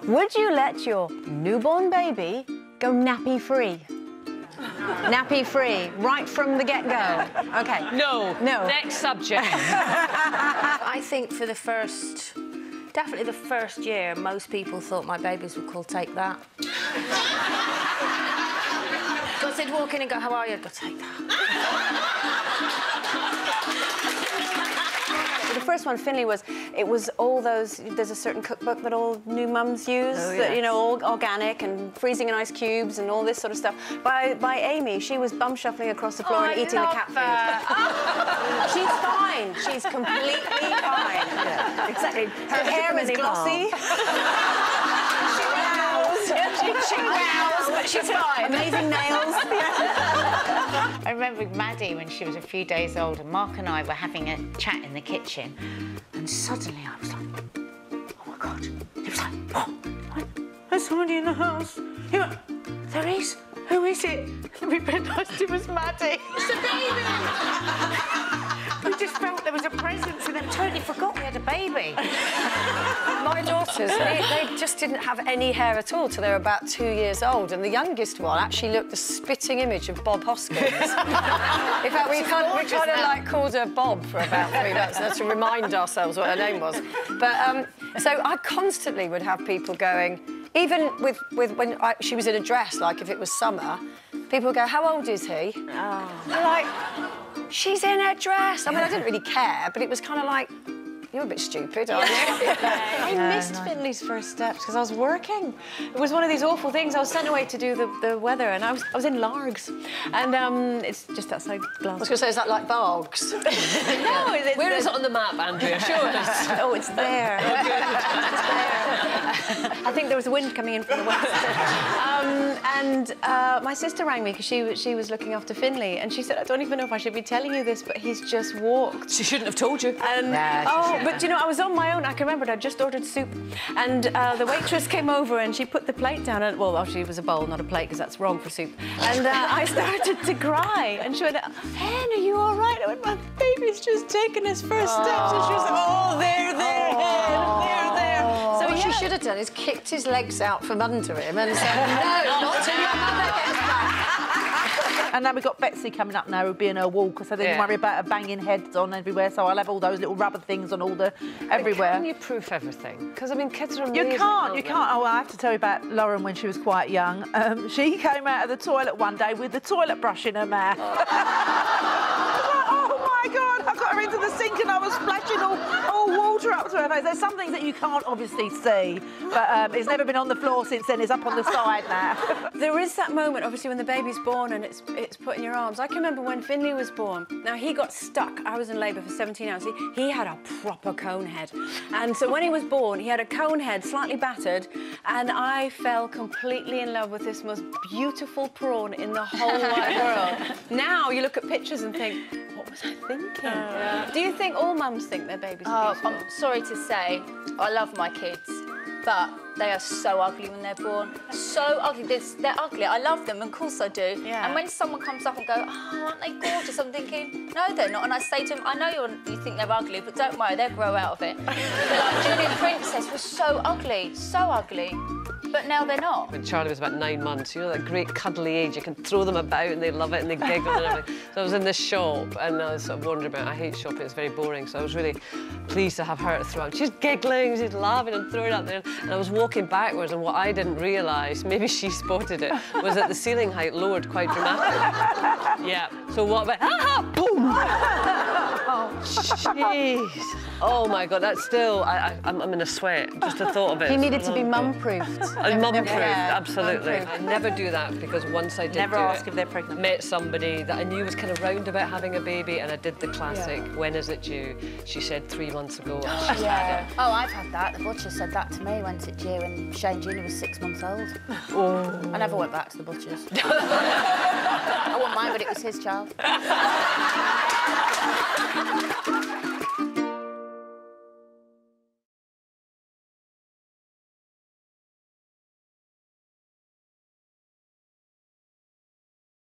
Would you let your newborn baby go nappy-free? Nappy-free, right from the get-go. OK. No. No. Next subject. I think for the first... Definitely the first year, most people thought my babies were called Take That. Because they'd walk in and go, how are you? I'd go, Take That. The first one, Finley, it was all those... There's a certain cookbook that all new mums use, that, you know, all organic and freezing in ice cubes and all this sort of stuff. By Amy, she was bum shuffling across the floor and eating the cat food. She's fine. She's completely fine. Yeah, exactly. Her hair is glossy. She wows, but she's fine. Amazing nails. I remember Maddie when she was a few days old, and Mark and I were having a chat in the kitchen, and suddenly I was like, oh my God. He was like, oh, there's somebody in the house. He went, there is? Who is it? And we realised it was Maddie. It's a baby! We just felt there was a presence and then totally forgot we had a baby. My daughters, they just didn't have any hair at all till they were about 2 years old, and the youngest one actually looked the spitting image of Bob Hoskins. In fact, we kind of like called her Bob for about 3 months to remind ourselves what her name was. But so I constantly would have people going, even with when she was in a dress, like if it was summer, people would go, how old is he? Oh. They're like, she's in her dress. I mean, I didn't really care, but it was kind of like, you're a bit stupid, aren't you? I missed Finley's first steps because I was working. It was one of these awful things. I was sent away to do the weather, and I was in Largs, and it's just outside Glasgow. I was going to say, is that like Bargs? No, Where is it on the map, Andrea? Show us. Oh, it's there. It's there. I think there was a wind coming in from the west. My sister rang me because she was looking after Finley, and she said, I don't even know if I should be telling you this, but he's just walked. She shouldn't have told you. And, but you know, I was on my own. I can remember I'd just ordered soup, and the waitress came over and she put the plate down. And, well, actually, it was a bowl, not a plate, because that's wrong for soup. And I started to cry, and she went, Hen, are you all right? I went, my baby's just taken his first steps. And she was like, oh, there, Hen, there. So what she should have done is kicked his legs out from under him and said, no, not till your mother gets back. And now we've got Betsy coming up now, who'll be in her walker, so they didn't worry about her banging heads on everywhere, so I'll have all those little rubber things on everywhere. Can you proof everything? Because, I mean, kids are amazing. You can't. Oh, I have to tell you about Lauren when she was quite young. She came out of the toilet one day with the toilet brush in her mouth. Oh, my God, I got her into the sink and I was splashing all water up to her face. There's some things that you can't obviously see, but it's never been on the floor since then. It's up on the side now. There is that moment, obviously, when the baby's born and it's put in your arms. I can remember when Finley was born. Now, he got stuck. I was in labour for 17 hours. He had a proper cone head. And so when he was born, he had a cone head, slightly battered, and I fell completely in love with this most beautiful prawn in the whole wide world. Now, you look at pictures and think, what was I thinking? Do you think all mums think their babies are beautiful? I'm sorry to say, I love my kids, but they are so ugly when they're born. So ugly. They're ugly. I love them, of course I do. Yeah. And when someone comes up and goes, oh, aren't they gorgeous? I'm thinking, no, they're not. And I say to them, I know you think they're ugly, but don't worry, they'll grow out of it. But like Julian Princess was so ugly, but now they're not. When Charlie was about 9 months, you know, that great cuddly age, you can throw them about and they love it and they giggle and everything. So I was in this shop and I was sort of wondering about, I hate shopping, it's very boring, so I was really pleased to have her to throw out. She's giggling, she's laughing and throwing out there. And I was walking backwards, and what I didn't realise, maybe she spotted it, was that the ceiling height lowered quite dramatically. Yeah. So what about, boom! Jeez. Oh my God, that's still, I'm in a sweat, just the thought of it. He needed to be mum-proofed. Mum-proofed, absolutely. I never do that, because once I did Never ask if they're pregnant. Met somebody that I knew was kind of round about having a baby, and I did the classic, when is it due? She said 3 months ago. Yeah. Oh, I've had that. The butcher said that to me, when's it due? And Shane Jr. was 6 months old. Oh. I never went back to the butcher's. I wouldn't mind, but it was his child.